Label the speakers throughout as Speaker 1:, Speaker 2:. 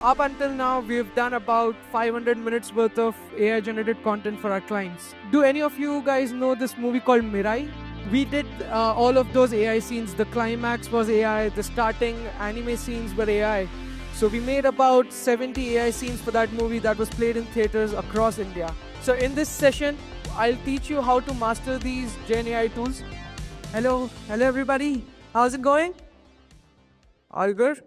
Speaker 1: Up until now, we've done about 500 minutes worth of AI generated content for our clients. Do any of you guys know this movie called Mirai? We did all of those AI scenes. The climax was AI, the starting anime scenes were AI. So we made about 70 AI scenes for that movie that was played in theaters across India. So in this session, I'll teach you how to master these Gen AI tools. Hello everybody. How's it going? All good?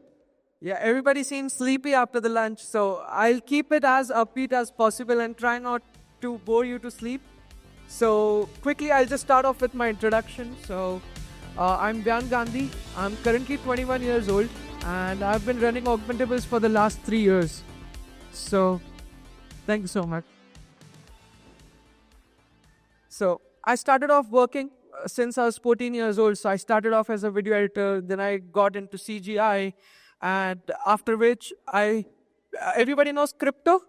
Speaker 1: Yeah, everybody seems sleepy after the lunch, so I'll keep it as upbeat as possible and try not to bore you to sleep. So, quickly, I'll just start off with my introduction. I'm Byan Gandhi. I'm currently 21 years old, and I've been running Augmentables for the last 3 years. So, thank you so much. So, I started off working since I was 14 years old. So, I started off as a video editor, then I got into CGI, and after which everybody knows crypto.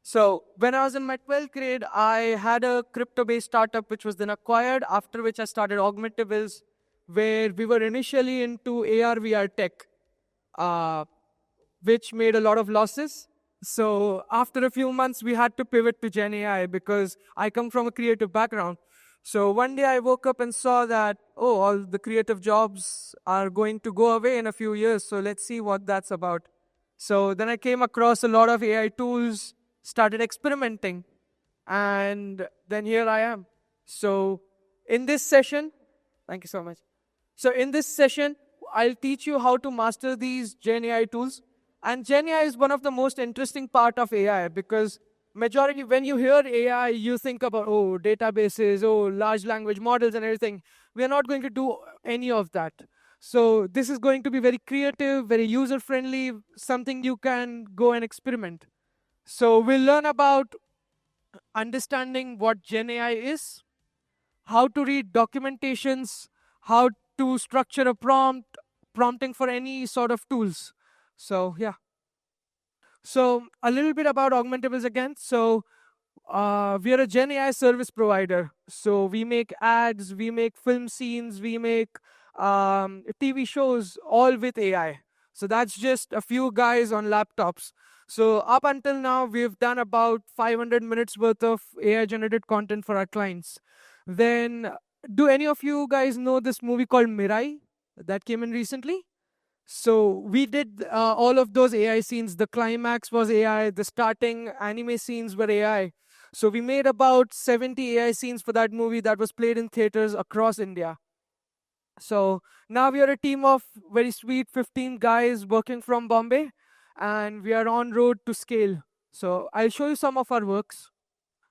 Speaker 1: So when I was in my 12th grade, I had a crypto-based startup which was then acquired, after which I started Augmentables, where we were initially into AR VR tech, which made a lot of losses. So after a few months, we had to pivot to Gen AI because I come from a creative background. So one day I woke up and saw that, oh, all the creative jobs are going to go away in a few years. So let's see what that's about. So then I came across a lot of AI tools, started experimenting, and then here I am. So in this session, thank you so much. So in this session, I'll teach you how to master these Gen AI tools. And Gen AI is one of the most interesting part of AI because majority, when you hear AI, you think about, oh, databases, oh, large language models and everything. We are not going to do any of that. So this is going to be very creative, very user-friendly, something you can go and experiment. So we'll learn about understanding what Gen AI is, how to read documentations, how to structure a prompt, prompting for any sort of tools. So yeah. So a little bit about Augmentables again. So we are a Gen AI service provider. So we make ads, we make film scenes, we make TV shows, all with AI. So that's just a few guys on laptops. So up until now, we've done about 500 minutes worth of AI generated content for our clients. Then, do any of you guys know this movie called Mirai that came in recently? So we did all of those AI scenes. The climax was AI. The starting anime scenes were AI. So we made about 70 AI scenes for that movie that was played in theaters across India. So now we are a team of very sweet 15 guys working from Bombay, and we are on road to scale. So I'll show you some of our works.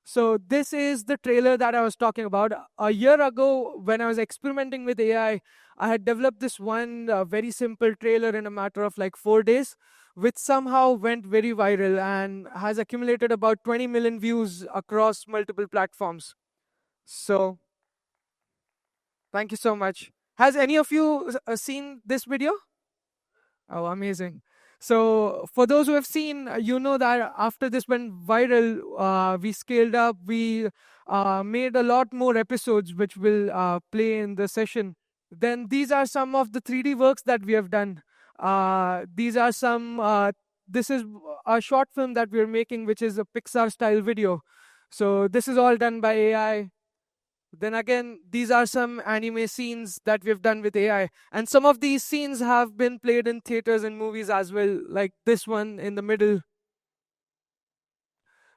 Speaker 1: So this is the trailer that I was talking about. A year ago, when I was experimenting with AI, I had developed this one very simple trailer in a matter of like 4 days, which somehow went very viral and has accumulated about 20 million views across multiple platforms. So thank you so much. Has any of you seen this video? Oh, amazing. So, for those who have seen, you know that after this went viral, we scaled up, we made a lot more episodes, which will play in the session. Then, these are some of the 3D works that we have done. These are some, this is a short film that we're making, which is a Pixar style video. So, this is all done by AI. Then again, these are some anime scenes that we've done with AI. And some of these scenes have been played in theaters and movies as well, like this one in the middle.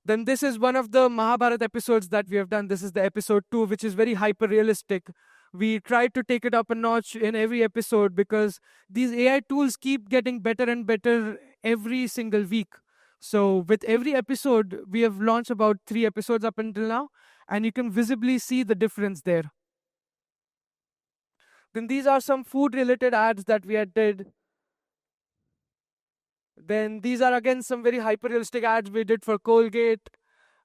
Speaker 1: Then this is one of the Mahabharata episodes that we have done. This is the episode 2, which is very hyper realistic. We tried to take it up a notch in every episode because these AI tools keep getting better and better every single week. So with every episode, we have launched about 3 episodes up until now, and you can visibly see the difference there. Then these are some food related ads that we had did. Then these are again some very hyper realistic ads we did for Colgate.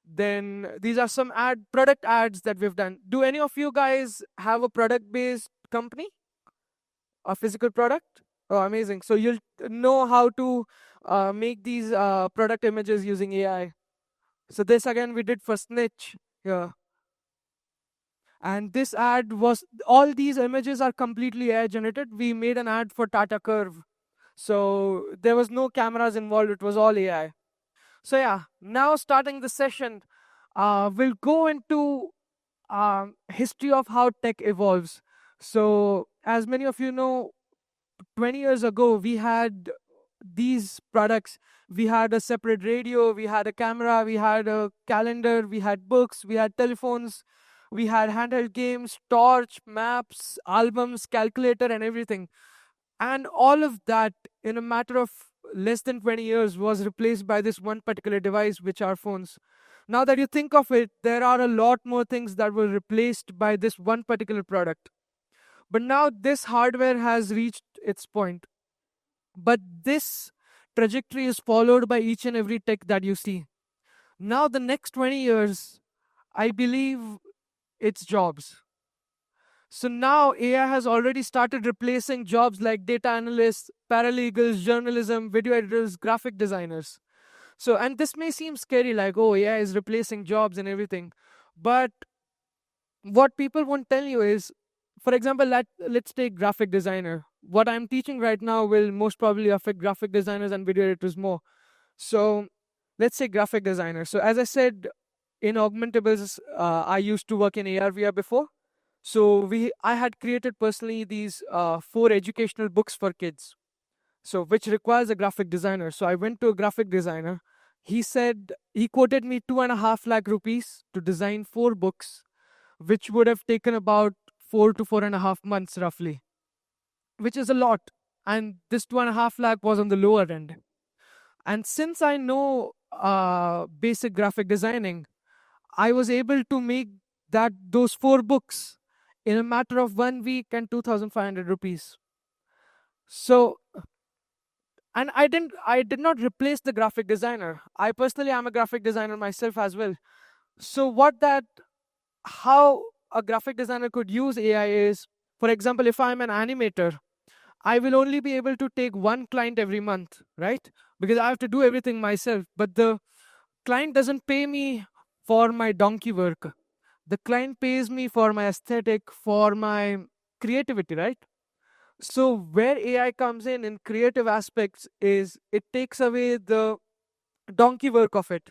Speaker 1: Then these are some product ads that we've done. Do any of you guys have a product based company? A physical product? Oh, amazing. So you'll know how to make these product images using AI. So this again we did for Snitch. Yeah. And this ad was, all these images are completely AI generated. We made an ad for Tata Curve. So there was no cameras involved, it was all AI. So yeah, now starting the session, we'll go into history of how tech evolves. So as many of you know, 20 years ago we had these products. We had a separate radio, we had a camera, we had a calendar, we had books, we had telephones, we had handheld games, torch, maps, albums, calculator, and everything. And all of that, in a matter of less than 20 years, was replaced by this one particular device, which are phones. Now that you think of it, there are a lot more things that were replaced by this one particular product. But now this hardware has reached its point. But this trajectory is followed by each and every tech that you see. Now, the next 20 years, I believe it's jobs. So now AI has already started replacing jobs like data analysts, paralegals, journalism, video editors, graphic designers. So, and this may seem scary, like, oh, AI is replacing jobs and everything. But what people won't tell you is, for example, let's take graphic designer. What I'm teaching right now will most probably affect graphic designers and video editors more. So let's say graphic designer. So as I said, in Augmentables, I used to work in AR/VR before. So I had created personally these 4 educational books for kids. So which requires a graphic designer. So I went to a graphic designer. He quoted me 2.5 lakh rupees to design 4 books, which would have taken about 4 to 4.5 months roughly, which is a lot. And this 2.5 lakh was on the lower end. And since I know basic graphic designing, I was able to make those 4 books in a matter of 1 week and 2,500 rupees. So, and I did not replace the graphic designer. I personally am a graphic designer myself as well. So how a graphic designer could use AI is, for example, if I'm an animator, I will only be able to take one client every month, right? Because I have to do everything myself. But the client doesn't pay me for my donkey work. The client pays me for my aesthetic, for my creativity, right? So where AI comes in creative aspects is it takes away the donkey work of it.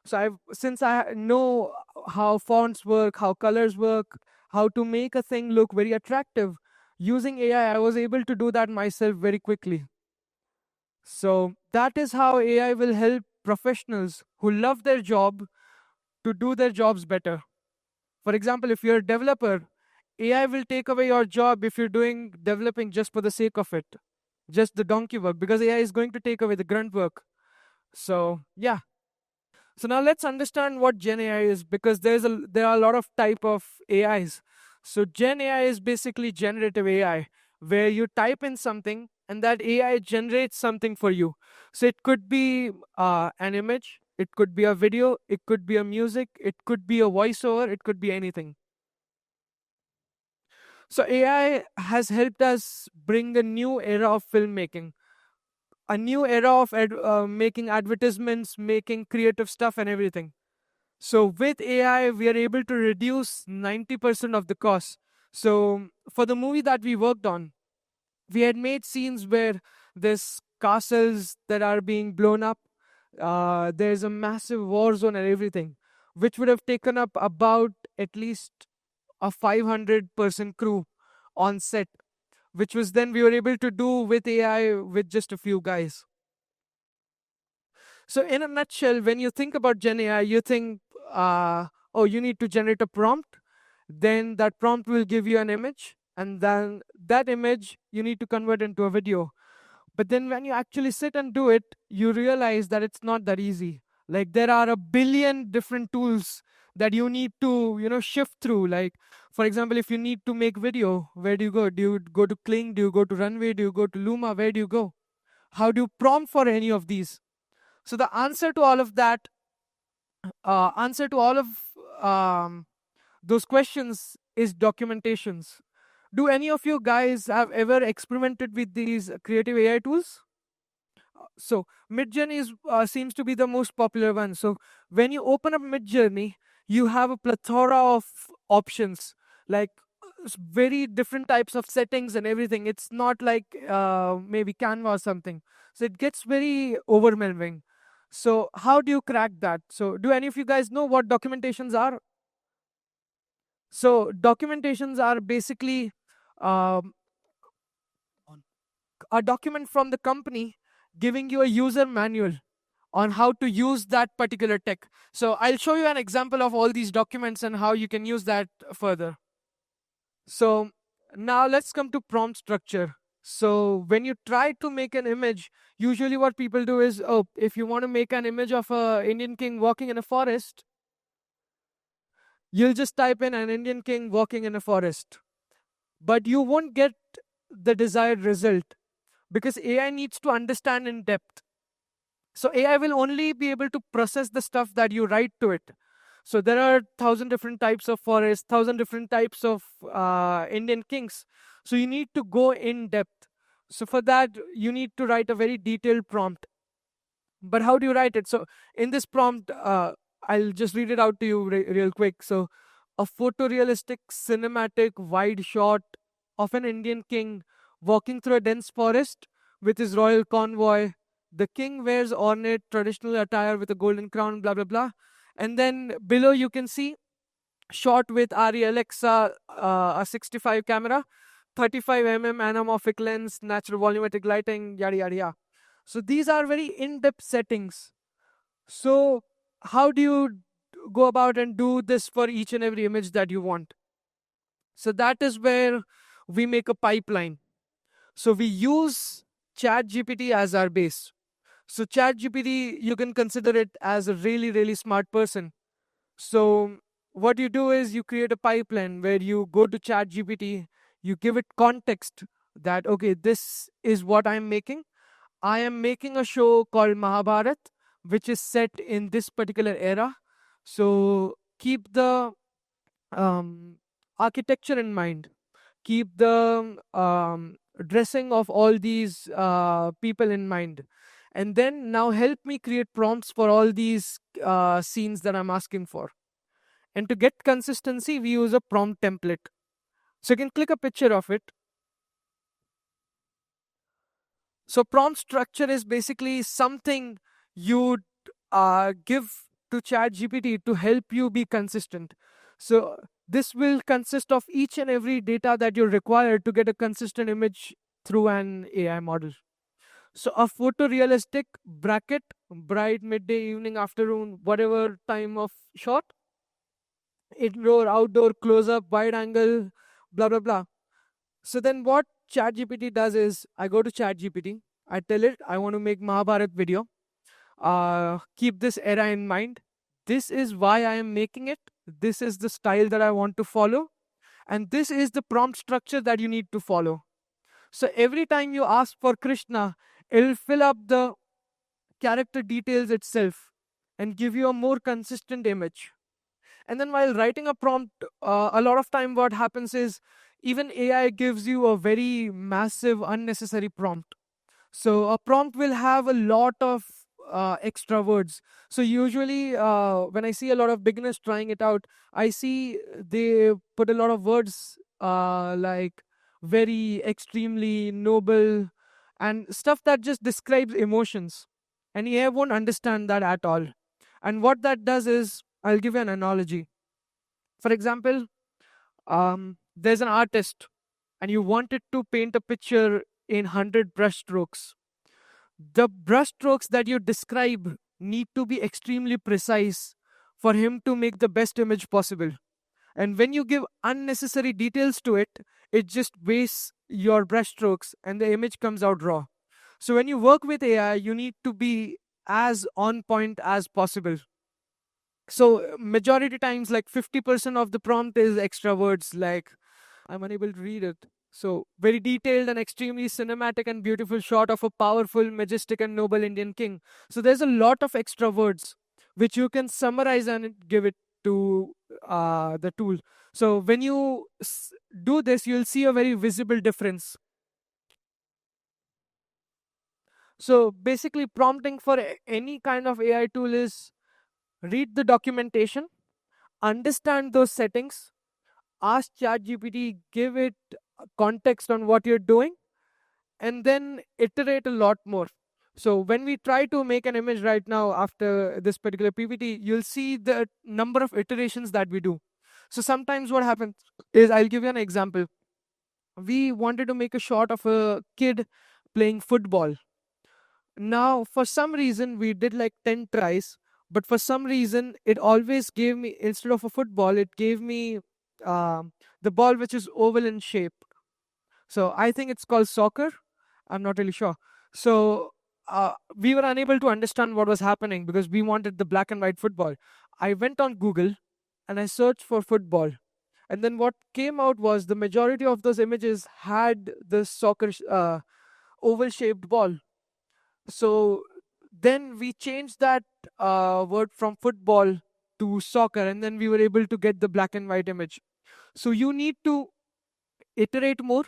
Speaker 1: So since I know how fonts work, how colors work, how to make a thing look very attractive, using AI, I was able to do that myself very quickly. So that is how AI will help professionals who love their job to do their jobs better. For example, if you're a developer, AI will take away your job if you're doing developing just for the sake of it, just the donkey work, because AI is going to take away the grunt work. So yeah. So now let's understand what Gen AI is, because there are a lot of type of AIs. So Gen AI is basically generative AI, where you type in something and that AI generates something for you. So it could be an image, it could be a video, it could be a music, it could be a voiceover, it could be anything. So AI has helped us bring a new era of filmmaking, a new era of making advertisements, making creative stuff, and everything. So with AI, we are able to reduce 90% of the cost. So for the movie that we worked on, we had made scenes where there's castles that are being blown up. There's a massive war zone and everything, which would have taken up about at least a 500-person crew on set, which was then we were able to do with AI with just a few guys. So in a nutshell, when you think about Gen AI, you think, oh, you need to generate a prompt. Then that prompt will give you an image. And then that image you need to convert into a video. But then when you actually sit and do it, you realize that it's not that easy. Like there are a billion different tools that you need to, shift through. Like, for example, if you need to make video, where do you go? Do you go to Kling? Do you go to Runway? Do you go to Luma? Where do you go? How do you prompt for any of these? So the answer to all of that, answer to all of those questions is documentations. Do any of you guys have ever experimented with these creative AI tools? So Midjourney seems to be the most popular one. So when you open up Midjourney, you have a plethora of options. Like very different types of settings and everything. It's not like maybe Canva or something. So it gets very overwhelming. So how do you crack that? So do any of you guys know what documentations are? So documentations are basically um, a document from the company giving you a user manual on how to use that particular tech. So I'll show you an example of all these documents and how you can use that further. So now let's come to prompt structure. So when you try to make an image, usually what people do is, oh, if you want to make an image of a Indian king walking in a forest, you'll just type in an Indian king walking in a forest. But you won't get the desired result because AI needs to understand in depth. So AI will only be able to process the stuff that you write to it. So there are 1,000 different types of forests, 1,000 different types of Indian kings. So you need to go in depth. So for that, you need to write a very detailed prompt. But how do you write it? So in this prompt, I'll just read it out to you real quick. So a photorealistic cinematic wide shot of an Indian king walking through a dense forest with his royal convoy. The king wears ornate traditional attire with a golden crown, blah, blah, blah. And then below you can see shot with ARRI Alexa, a 65 camera, 35 anamorphic lens, natural volumetric lighting, yada, yada, yada. So these are very in-depth settings. So how do you go about and do this for each and every image that you want? So that is where we make a pipeline. So we use ChatGPT as our base. So ChatGPT, you can consider it as a really, really smart person. So what you do is you create a pipeline where you go to ChatGPT, you give it context that, okay, this is what I'm making. I am making a show called Mahabharat, which is set in this particular era. So keep the um, architecture in mind. Keep the dressing of all these people in mind. And then now help me create prompts for all these scenes that I'm asking for. And to get consistency, we use a prompt template. So you can click a picture of it. So prompt structure is basically something you give to ChatGPT to help you be consistent. So this will consist of each and every data that you require to get a consistent image through an AI model. So a photorealistic bracket, bright, midday, evening, afternoon, whatever time of shot, indoor, outdoor, close up, wide angle, blah, blah, blah. So then what ChatGPT does is I go to ChatGPT, I tell it I want to make Mahabharat video. Keep this era in mind. This is why I am making it. This is the style that I want to follow. And this is the prompt structure that you need to follow. So every time you ask for Krishna, it'll fill up the character details itself and give you a more consistent image. And then while writing a prompt, a lot of time what happens is even AI gives you a very massive unnecessary prompt. So a prompt will have a lot of extra words. So usually when I see a lot of beginners trying it out, I see they put a lot of words like very, extremely, noble, and stuff that just describes emotions. And AI won't understand that at all. And what that does is, I'll give you an analogy. For example, there's an artist and you wanted to paint a picture in 100 brush strokes. The brush strokes that you describe need to be extremely precise for him to make the best image possible. And when you give unnecessary details to it, it just wastes your brush strokes and the image comes out raw. So when you work with AI, you need to be as on point as possible. So majority times, like 50% of the prompt is extra words, like I'm unable to read it. So very detailed and extremely cinematic and beautiful shot of a powerful, majestic and noble Indian king. So there's a lot of extra words which you can summarize and give it to the tool. So when you do this, you'll see a very visible difference. So basically prompting for any kind of AI tool is read the documentation, understand those settings, ask ChatGPT, give it context on what you're doing, and then iterate a lot more. So when we try to make an image right now after this particular PPT, you'll see the number of iterations that we do. So sometimes what happens is, I'll give you an example. We wanted to make a shot of a kid playing football. Now, for some reason, we did like 10 tries, but for some reason, it always gave me, instead of a football, it gave me the ball which is oval in shape. So I think it's called soccer. I'm not really sure. So we were unable to understand what was happening because we wanted the black and white football. I went on Google and I searched for football. And then what came out was the majority of those images had the soccer oval shaped ball. So then we changed that word from football to soccer, and then we were able to get the black and white image. So you need to iterate more,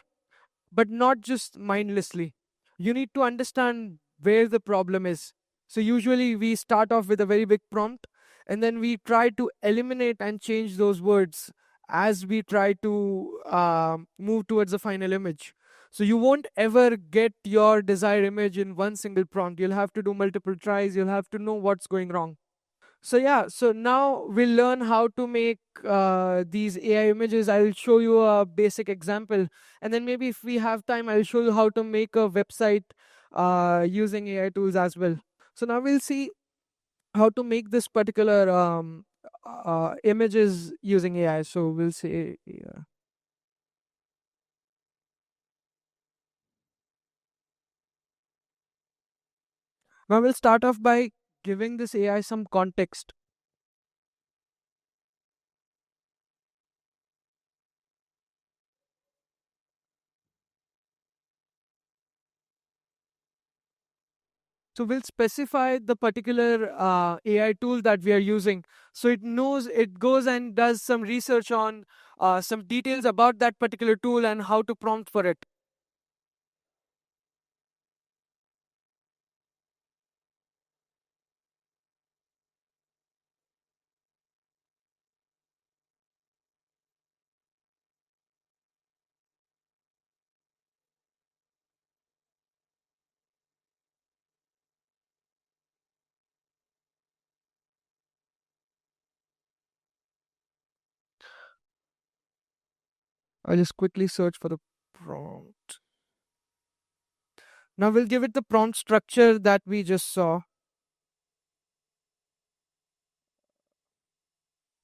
Speaker 1: but not just mindlessly. You need to understand where the problem is. So usually we start off with a very big prompt, and then we try to eliminate and change those words as we try to move towards the final image. So you won't ever get your desired image in one single prompt. You'll have to do multiple tries. You'll have to know what's going wrong. So yeah, so now we'll learn how to make these AI images. I'll show you a basic example, and then maybe if we have time, I'll show you how to make a website using AI tools as well. So now we'll see how to make this particular images using AI. So we'll say, yeah. Now we'll start off by giving this AI some context. So we'll specify the particular AI tool that we are using. So it knows, it goes and does some research on some details about that particular tool and how to prompt for it. I'll just quickly search for the prompt. Now we'll give it the prompt structure that we just saw.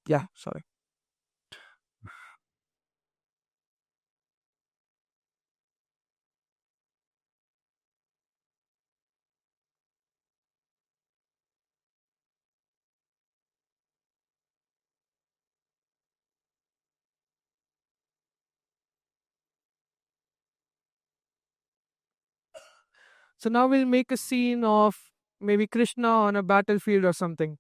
Speaker 1: Yeah, sorry. So now we'll make a scene of maybe Krishna on a battlefield or something.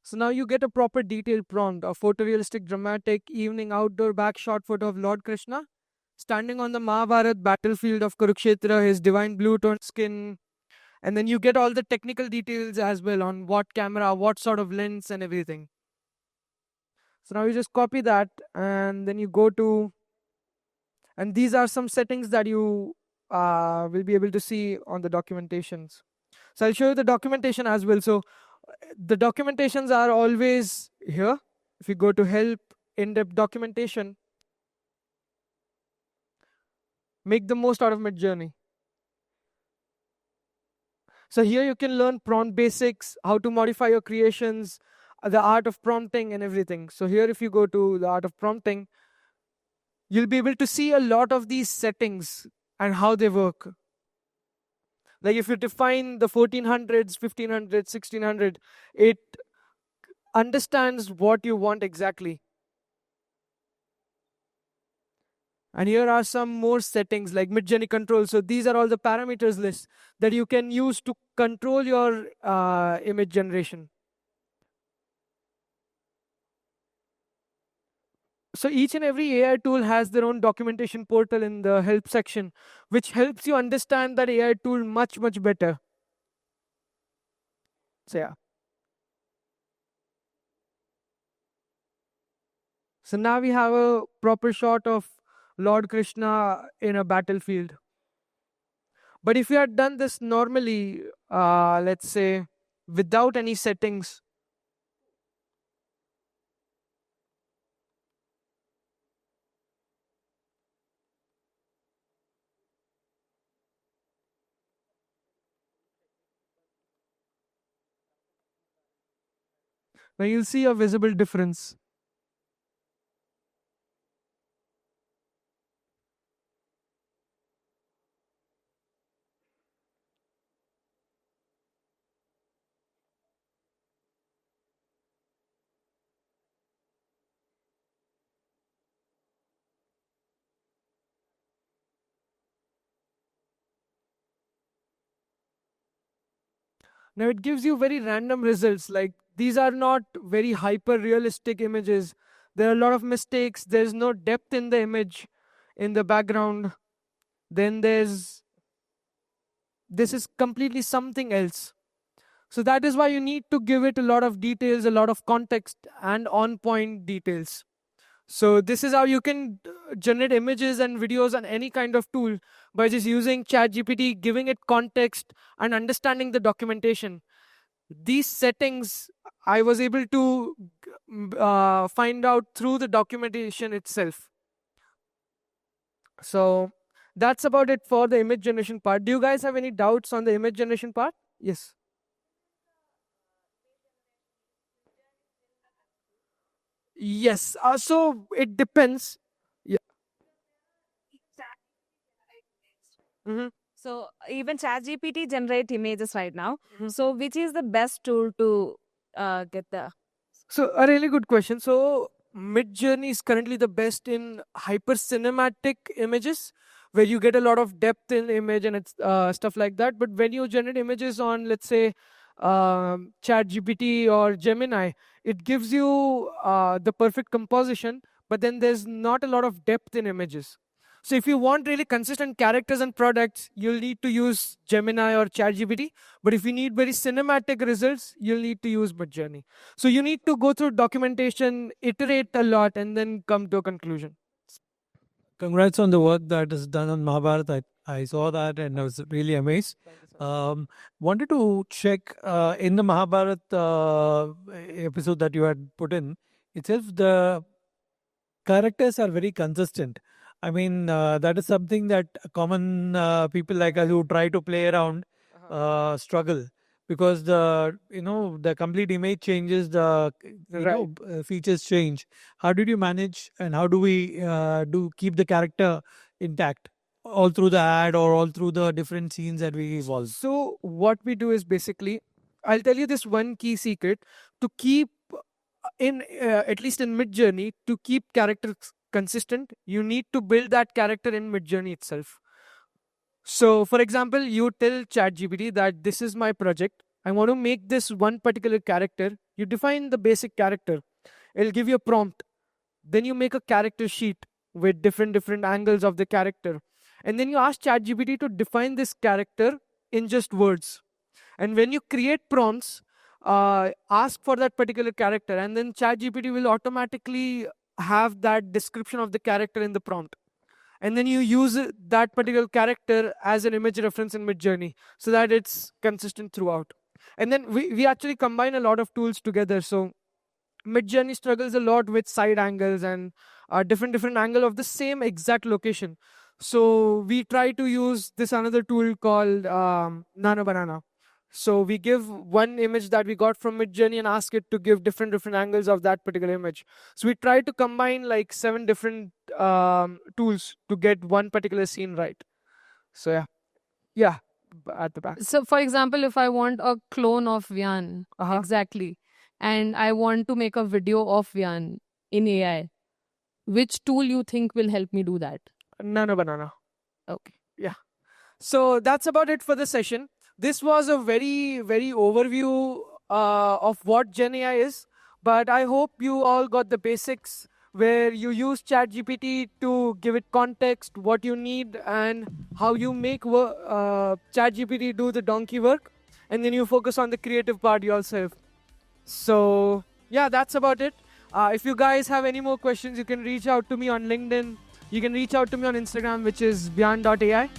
Speaker 1: So now you get a proper detailed prompt, a photorealistic dramatic evening outdoor backshot photo of Lord Krishna standing on the Mahabharat battlefield of Kurukshetra, his divine blue toned skin. And then you get all the technical details as well on what camera, what sort of lens, and everything. So now you just copy that and then you go to, and these are some settings that you will be able to see on the documentations. So I'll show you the documentation as well. So the documentations are always here. If you go to help, in-depth documentation, make the most out of Midjourney. So here you can learn prompt basics, how to modify your creations, the art of prompting and everything. So here if you go to the art of prompting, you'll be able to see a lot of these settings and how they work. Like if you define the 1400s, 1500s, 1600, it understands what you want exactly. And here are some more settings like Midjourney control. So these are all the parameters list that you can use to control your image generation. So each and every AI tool has their own documentation portal in the help section, which helps you understand that AI tool much, much better. So yeah. So now we have a proper shot of Lord Krishna in a battlefield. But if you had done this normally, let's say without any settings, then you'll see a visible difference. Now it gives you very random results. Like these are not very hyper realistic images. There are a lot of mistakes. There's no depth in the image, in the background. Then this is completely something else. So that is why you need to give it a lot of details, a lot of context, and on point details. So this is how you can generate images and videos on any kind of tool by just using ChatGPT, giving it context, and understanding the documentation. These settings I was able to find out through the documentation itself. So that's about it for the image generation part. Do you guys have any doubts on the image generation part? Yes. Yes. So it depends. Yeah. Hmm.
Speaker 2: So even ChatGPT generate images right now.
Speaker 1: Mhm.
Speaker 2: So which is the best tool to get the?
Speaker 1: So a really good question. So Midjourney is currently the best in hyper cinematic images, where you get a lot of depth in image and it's stuff like that. But when you generate images on, let's say, ChatGPT or Gemini, it gives you the perfect composition, but then there's not a lot of depth in images. So if you want really consistent characters and products, you'll need to use Gemini or ChatGPT. But if you need very cinematic results, you'll need to use Midjourney. So you need to go through documentation, iterate a lot, and then come to a conclusion.
Speaker 3: Congrats on the work that is done on Mahabharata. I saw that and I was really amazed. Wanted to check in the Mahabharata episode that you had put in itself, the characters are very consistent. I mean, that is something that common people like us who try to play around struggle, because the complete image changes, the
Speaker 1: Right.
Speaker 3: features change. How did you manage, and how do we do keep the character intact all through the ad or all through the different scenes that we evolve?
Speaker 1: So what we do is basically, I'll tell you this one key secret to keep in at least in Midjourney, to keep characters consistent. You need to build that character in Midjourney itself. So, for example, you tell ChatGPT that this is my project. I want to make this one particular character. You define the basic character. It'll give you a prompt. Then you make a character sheet with different angles of the character. And then you ask ChatGPT to define this character in just words. And when you create prompts, ask for that particular character, and then ChatGPT will automatically have that description of the character in the prompt. And then you use that particular character as an image reference in Midjourney so that it's consistent throughout. And then we actually combine a lot of tools together. So Midjourney struggles a lot with side angles and different angle of the same exact location. So we try to use this another tool called Nano Banana. So we give one image that we got from Midjourney and ask it to give different angles of that particular image. So we try to combine like 7 different tools to get one particular scene right. So yeah, at the back.
Speaker 2: So for example, if I want a clone of Vyan,
Speaker 1: Uh-huh.
Speaker 2: exactly, and I want to make a video of Vyan in AI, which tool you think will help me do that?
Speaker 1: Nano Banana.
Speaker 2: Okay.
Speaker 1: So that's about it for the session. This was a very, very overview of what Gen AI is, but I hope you all got the basics where you use ChatGPT to give it context, what you need, and how you make ChatGPT do the donkey work, and then you focus on the creative part yourself. So yeah, that's about it. If you guys have any more questions, you can reach out to me on LinkedIn. You can reach out to me on Instagram, which is beyond.ai.